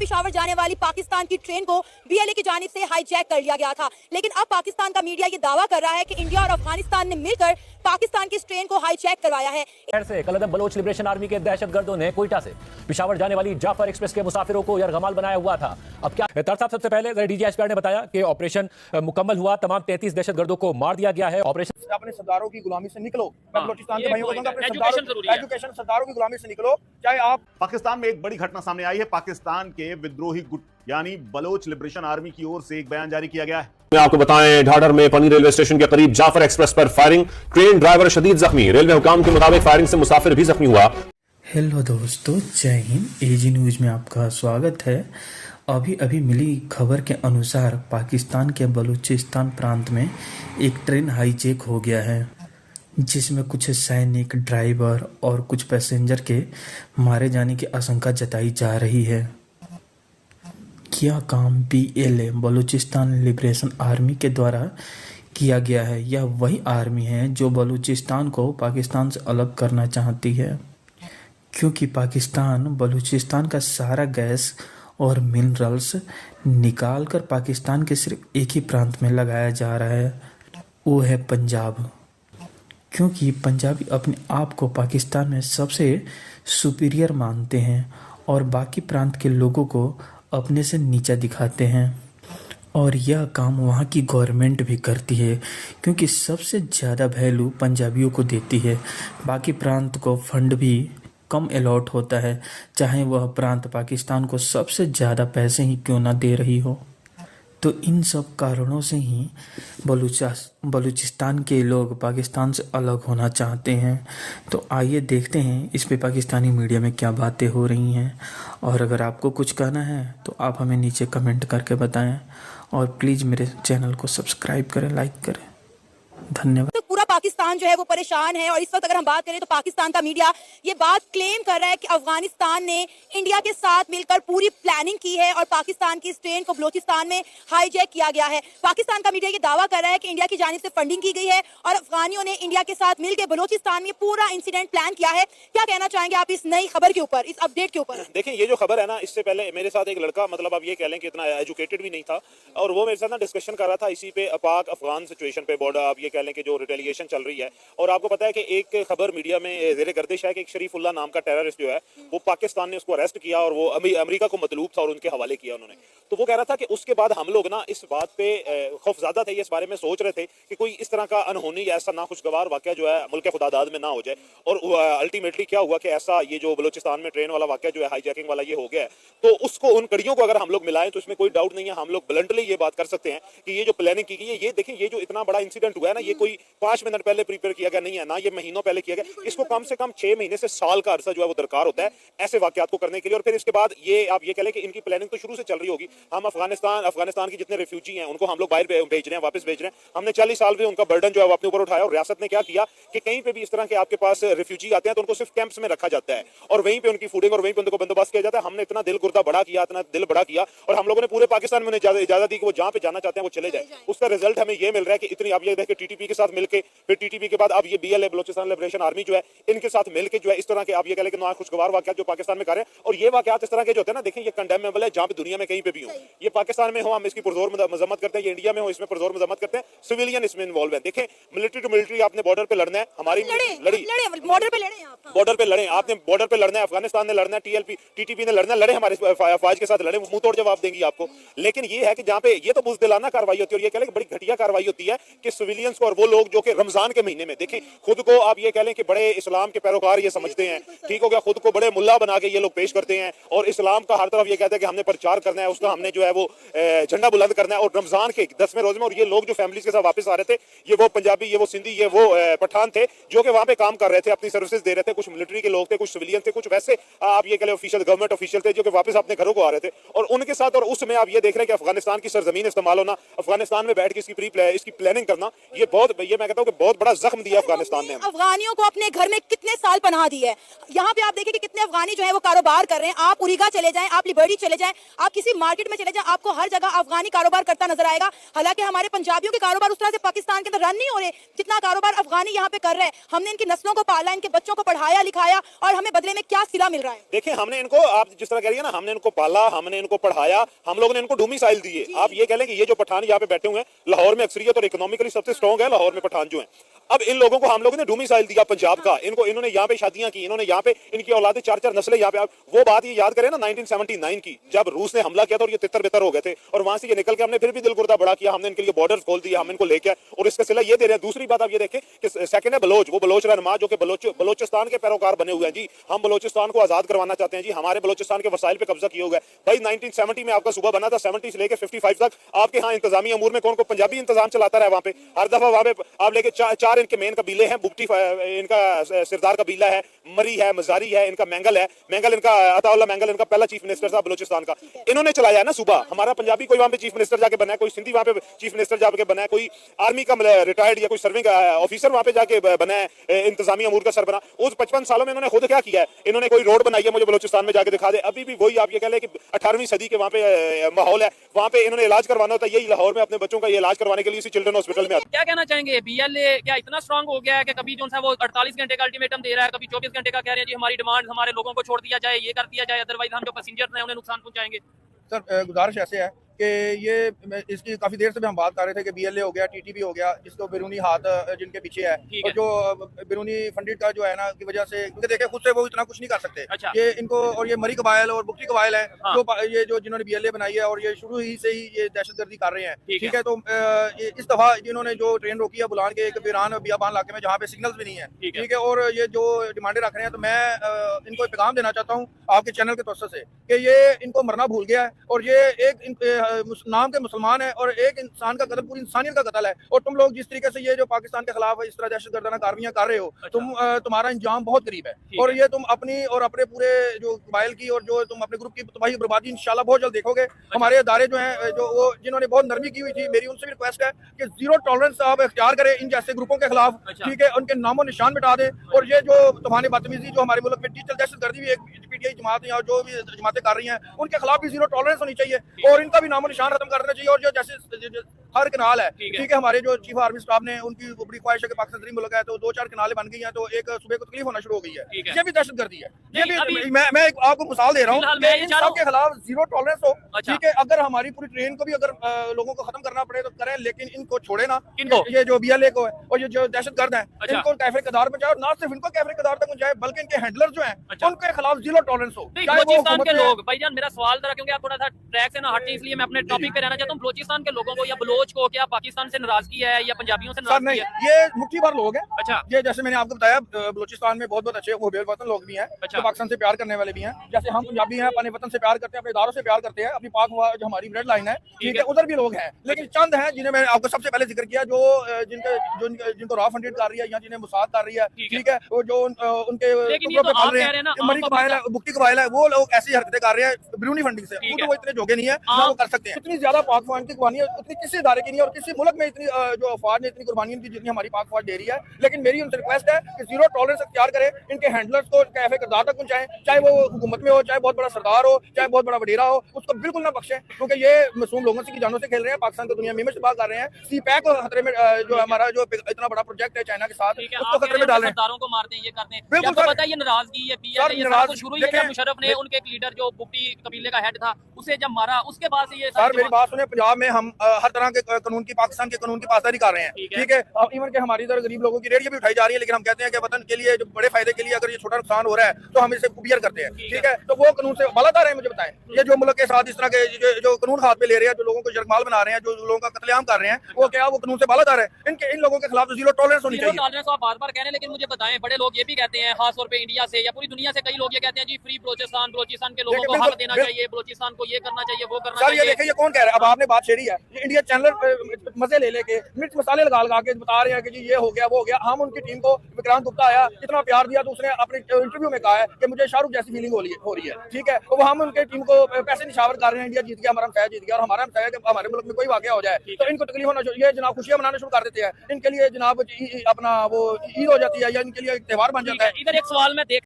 पिशावर जाने वाली पाकिस्तान की ट्रेन को बीएलए की जानिब से हाईजैक कर लिया गया था। लेकिन अब पाकिस्तान का मीडिया ये दावा कर रहा है कि इंडिया और अफगानिस्तान ने मिलकर पाकिस्तान की इस ट्रेन को हाईजैक करवाया है। कल अदब बलोच लिबरेशन आर्मी के दहशतगर्दों ने कोयटा से पिशावर जाने वाली जाफर एक्सप्रेस के मुसाफिरों को यरगमाल बनाया हुआ था। अब क्या साहब, सबसे पहले डीजीएसपी ने बताया कि ऑपरेशन मुकम्मल हुआ, तमाम 33 दहशतगर्दों को मार दिया गया है। ऑपरेशन अपने सरदारों की गुलामी से निकलो। मैं बलूचिस्तान के भाइयों को कहूंगा, अपने एजुकेशन सरदारों की गुलामी से निकलो। चाहे आप पाकिस्तान में एक बड़ी घटना सामने आई है। पाकिस्तान के विद्रोही गुट यानी बलोच लिबरेशन आर्मी की ओर से एक बयान जारी किया गया है। मैं आपको बताएं, ढाढर में पनी रेलवे स्टेशन के करीब जाफर एक्सप्रेस पर फायरिंग, ट्रेन ड्राइवर शदीद जख्मी। रेलवे हुकाम के मुताबिक फायरिंग से मुसाफिर भी जख्मी हुआ। हेलो दोस्तों, जय हिंद। एजी न्यूज में आपका स्वागत है। अभी मिली खबर के अनुसार पाकिस्तान के बलूचिस्तान प्रांत में एक ट्रेन हाईजैक हो गया है, जिसमें कुछ सैनिक, ड्राइवर और कुछ पैसेंजर के मारे जाने की आशंका जताई जा रही है। क्या काम बीएलए बलूचिस्तान लिबरेशन आर्मी के द्वारा किया गया है? यह वही आर्मी है जो बलूचिस्तान को पाकिस्तान से अलग करना चाहती है, क्योंकि पाकिस्तान बलूचिस्तान का सारा गैस और मिनरल्स निकालकर पाकिस्तान के सिर्फ एक ही प्रांत में लगाया जा रहा है, वो है पंजाब। क्योंकि पंजाबी अपने आप को पाकिस्तान में सबसे सुपीरियर मानते हैं और बाकी प्रांत के लोगों को अपने से नीचा दिखाते हैं। और यह काम वहाँ की गवर्नमेंट भी करती है, क्योंकि सबसे ज़्यादा वैल्यू पंजाबियों को देती है। बाकी प्रांत को फंड भी कम अलॉट होता है, चाहे वह प्रांत पाकिस्तान को सबसे ज़्यादा पैसे ही क्यों ना दे रही हो। तो इन सब कारणों से ही बलूचिस्तान के लोग पाकिस्तान से अलग होना चाहते हैं। तो आइए देखते हैं इस पे पाकिस्तानी मीडिया में क्या बातें हो रही हैं। और अगर आपको कुछ कहना है तो आप हमें नीचे कमेंट करके बताएं, और प्लीज़ मेरे चैनल को सब्सक्राइब करें, लाइक करें। धन्यवाद। तो पूरा पाकिस्तान जो है वो परेशान है। और इस वक्त अगर हम बात करें तो पाकिस्तान का मीडिया ये बात क्लेम कर रहा है कि अफगानिस्तान ने इंडिया के साथ मिलकर पूरी प्लानिंग की है और पाकिस्तान की इस ट्रेन को बलूचिस्तान में हाईजैक किया गया है। पाकिस्तान का मीडिया ये दावा कर रहा है कि इंडिया की जानिब से फंडिंग की गई है और अफगानियों ने इंडिया के साथ मिलकर बलूचिस्तान में पूरा इंसिडेंट प्लान किया है। क्या कहना चाहेंगे आप इस नई खबर के ऊपर, इस अपडेट के ऊपर? देखिए, ये जो खबर है ना, इससे पहले मेरे साथ एक लड़का, मतलब आप ये कह लें कि इतना एजुकेटेड भी नहीं था, और वो मेरे साथ ना डिस्कशन कर रहा था इसी पे पाक अफगान सिचुएशन पे, बॉर्डर आप ये कह लें कि जो रिटेलिएशन चल रही है। और आपको पता है कि एक खबर मीडिया में ज़ेरे गर्दिश है कि एक शरीफुल्लाह नाम का टेररिस्ट जो है वो पाकिस्तान ने उसको अरेस्ट किया और वो अमेरिका को मतलूब था और उनके हवाले किया उन्होंने। तो वो कह रहा था कि उसके बाद हम लोग ना इस बात पे खौफज़दा थे, इस बारे में सोच रहे थे कि कोई इस तरह का अनहोनी या ऐसा नाखुशगवार वाक़या जो है मुल्क खुदादाद में ना हो जाए। और अल्टीमेटली क्या हुआ कि ऐसा ये जो बलूचिस्तान में ट्रेन वाला वाक़या जो है, हाईजैकिंग वाला, ये हो गया है। तो उसको, उन कड़ियों को अगर हम लोग मिलाएं तो इसमें कोई डाउट नहीं है, हम लोग ब्लंटली ये बात कर सकते हैं कि ये जो प्लानिंग की गई है, ये देखिए, ये जो इतना बड़ा इंसिडेंट हुआ है ना, ये कोई 5 मिनट पहले प्रिपेयर किया गया नहीं है ना, ये महीनों पहले किया गया। इसको कम से कम 6 महीने से साल का अरसा जो है वो दरकार होता है ऐसे वाक़यात को करने के लिए। और फिर इसके बाद ये आप ये कह लें कि इनकी प्लानिंग तो शुरू से चल रही होगी। हम अफगानिस्तान की जितने रिफ्यूजी हैं उनको हम लोग बाहर भेज रहे हैं, वापस भेज रहे हैं। हमने 40 साल में उनका बर्डन जो है वो अपने ऊपर उठाया। और रियासत ने क्या किया कि कहीं पे भी इस तरह के आपके पास रिफ्यूजी आते हैं तो उनको सिर्फ कैंप्स में रखा जाता है और वहीं पे उनकी फूडिंग और वहीं पे उनको बंदोबस्त किया जाता है। हमने इतना दिल गुर्दा बड़ा किया, इतना दिल बड़ा किया, और हम लोगों ने पूरे पाकिस्तान में उन्हें इजाजत दी कि वो जहां पे जाना चाहते हैं वो चले जाए। उसका रिजल्ट हमें ये मिल रहा है कि इतनी, आप ये देखिए, टीटीपी के साथ मिलकर, फिर टीटीपी के बाद अब ये बीएलए बलूचिस्तान लिबरेशन आर्मी जो है, इनके साथ मिलकर जो है इस तरह के आप ये कह लें कि नाखुशगवार वाक़यात जो पाकिस्तान में कर रहे हैं। और ये वाक़यात इस तरह के जो होते हैं ना, देखें, ये कंडेमेबल है जहां पे दुनिया में कहीं पे भी हो। ये पाकिस्तान में हो हम इसकी पुरजोर मजम्मत करते हैं, ये इंडिया में हो इसमें पुरजोर मजम्मत करते हैं। सिविलियन इसमें इन्वॉल्व है। देखें, मिलिट्री टू मिलिट्री आपने बॉर्डर पे लड़ना है, हमारी बॉर्डर पे लड़े, बॉर्डर पे लड़े, आपने बॉर्डर पे लड़ना है, अफगानिस्तान ने लड़ना है, टीटीपी ने लड़ना, लड़े, हमारे अफवाज के साथ लड़े, मुंह तोड़ जवाब देंगी आपको। लेकिन ये है कि जहां पे ये तो बुज़दिलाना कार्रवाई होती है, और ये कह लें कि बड़ी घटिया कार्रवाई होती है कि सिविलियंस को, और वो लोग जो कि रमजान के महीने में, देखें, खुद को आप ये कह लें कि बड़े इस्लाम के पैरोकार ये समझते हैं, ठीक हो गया, खुद को बड़े मुल्ला बना के ये लोग पेश करते हैं और इस्लाम का हर तरफ ये कहते हैं कि हमने प्रचार करना है, उसका हमने जो है वो झंडा बुलंद करना है। और रमजान के 10वें रोजे में, और ये लोग जो फैमिलीज के साथ वापस आ रहे थे, ये वो पंजाबी, ये वो सिंधी, ये वो पठान थे जो कि वहां पे काम कर रहे थे, अपनी सर्विसेज दे रहे थे। कुछ मिलिट्री के लोग थे, कुछ सिविलियन थे, कुछ वैसे आप ये कह लें ऑफिशियल, गवर्नमेंट ऑफिशियल थे जो कि वापस अपने घरों को आ रहे थे। और उनके साथ, और उसमें आप ये देख रहे हैं कि अफगानिस्तान की सरजमीन इस्तेमाल होना, अफगानिस्तान में बैठ के इसकी प्लानिंग करना, ये बहुत, ये मैं कहता हूँ कि बहुत बड़ा जख्म दिया अफगानिस्तान ने। अफगानियों को अपने घर में कितने साल पनाह दी है। यहाँ पे आप देखिए कि कितने अफगानी जो है वो कारोबार कर रहे हैं। आप उरीगा चले जाएं, आप लिबर्टी चले जाएं, आप किसी मार्केट में चले जाएं, आपको हर जगह अफगानी कारोबार करता नजर आएगा। हालांकि हमारे पंजाबियों के कारोबार उस तरह से पाकिस्तान के अंदर रन नहीं हो रहे जितना कारोबार अफगानी यहाँ पे कर रहे हैं। हमने इनकी नस्लों को पाला, इनके बच्चों को पढ़ाया लिखाया, और हमें बदले में क्या सिला मिल रहा है। देखिए, हमने इनको, आप जिस तरह कह रही है ना, हमने इनको पाला, हमने इनको पढ़ाया, हम लोगों ने इनको डोमिसाइल दिए। आप ये कह लें कि ये जो पठान यहाँ पे बैठे हुए हैं, लाहौर में अक्सरियत और इकोनॉमिकली सबसे स्ट्रॉन्ग है लाहौर में पठान जो है। अब इन लोगों को हम लोगों ने डोमिसाइल दिया पंजाब का, इन्होंने यहाँ पे शादियां की, इन्होंने यहाँ पे इनकी औलादे 4-4 नस्लें यहाँ पे। आप वो बात ये याद करें ना 1979 की, जब रूस ने हमला किया था और ये तितर बितर हो गए थे, और वहां से ये निकल के हमने फिर भी दिल गुर्दा बड़ा किया, हमने इनके लिए बॉर्डर खोल दिया, हम इनको लेके आए और इसका सिला ये दे रहे हैं। दूसरी बात आप ये देखें कि सेकंड है बलोच, वो बलोच रहनुमा जो कि बलोचिस्तान के पैरोकार बने हुए हैं जी। हम बलोचिस्तान को आजाद करवाना चाहते हैं जी, हमारे बलोचिस्तान के वसाइल पे कब्जा किया हुआ है भाई। 1970 में आपका सूबा बना था, 70 से लेकर 55 तक आपके यहाँ इंतजामी अमूर में कौन पंजाबी इंतजाम चलाता रहा वहाँ पे। हर दफा वहाँ पे आप लेके चार इनके मेन कबीले हैं। बुगटी इनका सरदार कबीला है, मरी है, मजारी है, इनका मैंगल है। मैंगल इनका अताउल्ला मैंगल इनका पहला चीफ मिनिस्टर था बलोचिस्तान का। इन्होंने चलाया है ना सूबा। हमारा पंजाबी कोई वहाँ पे चीफ मिनिस्टर जाके बना है, कोई सिंधी वहाँ पे चीफ मिनिस्टर जाके बना है, कोई आर्मी का रिटायर्ड या कोई सर्विंग ऑफिसर वहाँ पे जाके बना है, इंतजामी अमूर का सरबरा। उस 55 सालों में इन्होंने खुद क्या किया है? इन्होंने कोई रोड बनाई है, मुझे बलोचिस्तान में जाके दिखा दे। अभी भी वही आप ये कह लें कि 18वीं सदी के वहाँ पे माहौल है। वहाँ पे इन्होंने इलाज करवाना होता है, यही लाहौर में अपने बच्चों का ये इलाज करवाने के लिए इसी चिल्ड्रन हॉस्पिटल में। क्या कहना चाहेंगे? BLA क्या इतना स्ट्रांग हो गया है कि कभी जो है वो 48 घंटे का अल्टीमेटम दे रहा है, कभी 24 घंटे का कह रहे हैं जी हमारी डिमांड, हमारे लोगों को छोड़ दिया जाए, ये कर दिया जाए, अदरवाइज हम जो पैसेंजर्स हैं उन्हें नुकसान पहुंचाएंगे। सर गुजारिश ऐसे है कि ये इसकी काफी देर से भी हम बात कर रहे थे कि BLA हो गया, TTP हो गया, जिसको बैरूनी हाथ जिनके पीछे है, और जो बैरूनी फंडिड का जो है ना की वजह से, क्योंकि देखे खुद से वो इतना कुछ नहीं कर सकते। अच्छा। ये इनको, और ये मरी कबाइल और बुगटी कबाइल है। हाँ। जो ये जो जिन्होंने BLA बनाई है और ये शुरू ही से ही ये दहशतगर्दी कर रहे हैं। ठीक है, तो इस दफा इन्होंने जो ट्रेन रोकी है बुलान के एक वीरान बियाबान इलाके में जहाँ पे सिग्नल्स भी नहीं है। ठीक है, और ये जो डिमांडें रख रहे हैं, तो मैं इनको पैगाम देना चाहता हूँ आपके चैनल के तवज्जो से कि ये इनको मरना भूल गया है, और ये एक नाम के मुसलमान है और एक इंसान का कत्ल पूरी इंसानियत का कत्ल है। और तुम लोग जिस तरीके से ये जो पाकिस्तान के खिलाफ इस तरह दहशतगर्दाना कार्रवाइयां कर रहे हो, तुम्हारा अंजाम बहुत करीब है। और ये तुम अपनी और अपने पूरे जो कबाइल की और जो तुम अपने ग्रुप की तबाही बर्बादी इंशाल्लाह बहुत जल्द देखोगे। हमारे अदारे जो हैं, जो वो जिन्होंने बहुत नरमी की हुई थी, मेरी उनसे भी रिक्वेस्ट है कि जीरो टॉलरेंस आप इख्तियार करें इन जैसे ग्रुपों के खिलाफ। ठीक है, उनके नामो निशान मिटा दें। और ये जो तूफान बदतमीजी जो हमारे मुल्क में डिजिटल दहशतगर्दी भी एक PTI जमात या जो भी जमातें कर रही हैं, उनके खिलाफ भी जीरो टॉलरेंस होनी चाहिए और इनका भी नामो निशान खत्म कर देना चाहिए। और जो जैसे हर कनाल है, ठीक है, हमारे जो चीफ आर्मी स्टाफ ने उनकी बड़ी ख्वाहिश है कि पाकिस्तान तरीन मुल्क है, तो 2-4 कनालें बन गई हैं, तो एक सुबह को तकलीफ होना शुरू हो गई है। ये भी दहशतगर्दी है। ये भी मैं आपको मिसाल दे रहा हूँ कि इन सब के खिलाफ जीरो टॉलरेंस हो। ठीक है, अगर हमारी पूरी ट्रेन को भी अगर लोगों को खत्म करना पड़े तो करें, लेकिन इनको छोड़े ना। ये जो BLA को है और ये जो दहशतगर्द है, इनको कैफे कदार में जाए, और ना सिर्फ इनको कैफे कदार तक जाए बल्कि इनके हैंडलर जो है उनके खिलाफ जीरो टॉलरेंस हो। बलोचिस्तान के लोग, भाईजान मेरा सवाल जरा, क्योंकि आप थोड़ा सा ट्रैक से ना हटते, इसलिए मैं अपने टॉपिक पे रहना चाहता हूँ। बलोचिस्तान के लोगों को या बलोच को क्या पाकिस्तान से नाराजगी है या पंजाबियों से नाराजगी है? ये मुट्ठी भर लोग हैं। अच्छा। ये जैसे मैंने आपको बताया, बलोचिस्तान में बहुत अच्छे मुहब्बत वतन लोग भी हैं। अच्छा। जो पाकिस्तान से प्यार करने वाले भी हैं। जैसे हम पंजाबी हैं, अपने वतन से प्यार करते हैं, अपने इदारों से प्यार करते हैं, अपनी पाक जो हमारी ब्लड लाइन है, ठीक है, उधर भी लोग हैं। लेकिन चंद हैं जिन्हें मैंने आपको सबसे पहले जिक्र किया, जो जिनको रॉ फंडेड कर रही है या जिन्हें मुसाद कर रही है। ठीक है, वो जो उनके मरी कबाइल है, बुगटी कबाइल है, वो लोग ऐसी हरकतें कर रहे हैं बैरूनी फंडिंग से। वो इतने जोगे नहीं है ना वो कर सकते हैं। इतनी ज्यादा पाक फौज की कुर्बानी उतनी किसी इदारे की नहीं है, और किसी मुल्क में इतनी जो अफवाज ने इतनी कुर्बानी की जितनी हमारी पाक फौज दे रही है। लेकिन मेरी उनसे रिक्वेस्ट है कि जीरो टॉलरेंस इख्तियार करें, इनके हैंडलर्स को कैफे किरदार तक पहुंचाएं, चाहे वो हुकूमत में हो, चाहे बहुत बड़ा सरदार हो, चाहे बहुत बड़ा वडेरा हो, उसको बिल्कुल ना बख्शें, क्योंकि ये मासूम लोगों की जानों से खेल रहे हैं। पाकिस्तान को दुनिया में इमेज तबाह कर रहे हैं। CPAC को खतरे में, जो हमारा जो इतना बड़ा प्रोजेक्ट है चाइना के साथ, उसको खतरे में डाल रहे हैं। सरदारों को मारते हैं, ये करते हैं। बिल्कुल पता है ये नाराजगी है BLA शुरू ही है। मुशर्रफ ने उनके एक लीडर जो बुगटी कबीले का हेड था उसे जब मारा, उसके बाद से ये सर मेरी बात सुने, पंजाब में हम हर तरह के कानून की, पाकिस्तान के कानून की पासदारी कर रहे हैं। ठीक है, इवन के हमारी इधर गरीब लोगों की रेडियो भी उठाई जा रही है, लेकिन हम कहते हैं कि वतन के लिए जो बड़े फायदे के लिए अगर ये छोटा नुकसान हो रहा है तो हम इसे बियर करते हैं। ठीक है, तो वो कानून से बालातर है। मुझे बताएं, ये जो मुल्क के साथ इस तरह के जो कानून हाथ पे ले रहे हैं, जो लोगों को जरमाल बना रहे हैं, जो लोगों का कत्लेआम कर रहे हैं, वो क्या वो कानून से बालातर है? इन लोगों के खिलाफ जीरो टॉलरेंस होनी चाहिए। टॉलरेंस आप बार-बार कह रहे हैं, लेकिन मुझे बताएं, बड़े लोग ये भी कहते हैं, खास तौर पे इंडिया से या पूरी दुनिया से कई लोग ये कहते हैं जी फ्री बलोचिस्तान के लोगों को हक देना चाहिए, बलोचिस्तान को ये करना चाहिए, वो करना चाहिए। ये देखिए, ये कौन कह रहा है? अब आपने बात छेड़ी है, ये इंडिया चैनल मजे ले लेके मिर्च मसाले लगा के बता रहे हैं कि जी ये हो गया वो हो गया। हम उनकी टीम को, विक्रांत गुप्ता आया, इतना प्यार दिया तो उसने अपने इंटरव्यू में कहा है कि मुझे शाहरुख जैसी फीलिंग हो रही है। ठीक है, तो हम उनके टीम को पैसे निशावर कर रहे हैं, इंडिया जीत गया, हमारा मैच जीत गया, और हमारा है कि हमारे मुल्क में कोई वाकया हो जाए तो इनको तकलीफ होना चाहिए। जनाब खुशियां मनाना शुरू कर देते हैं, इनके लिए जनाब अपना वो ईद हो जाती है या इनके लिए एक त्योहार बन जाता है। इधर एक सवाल मैं देख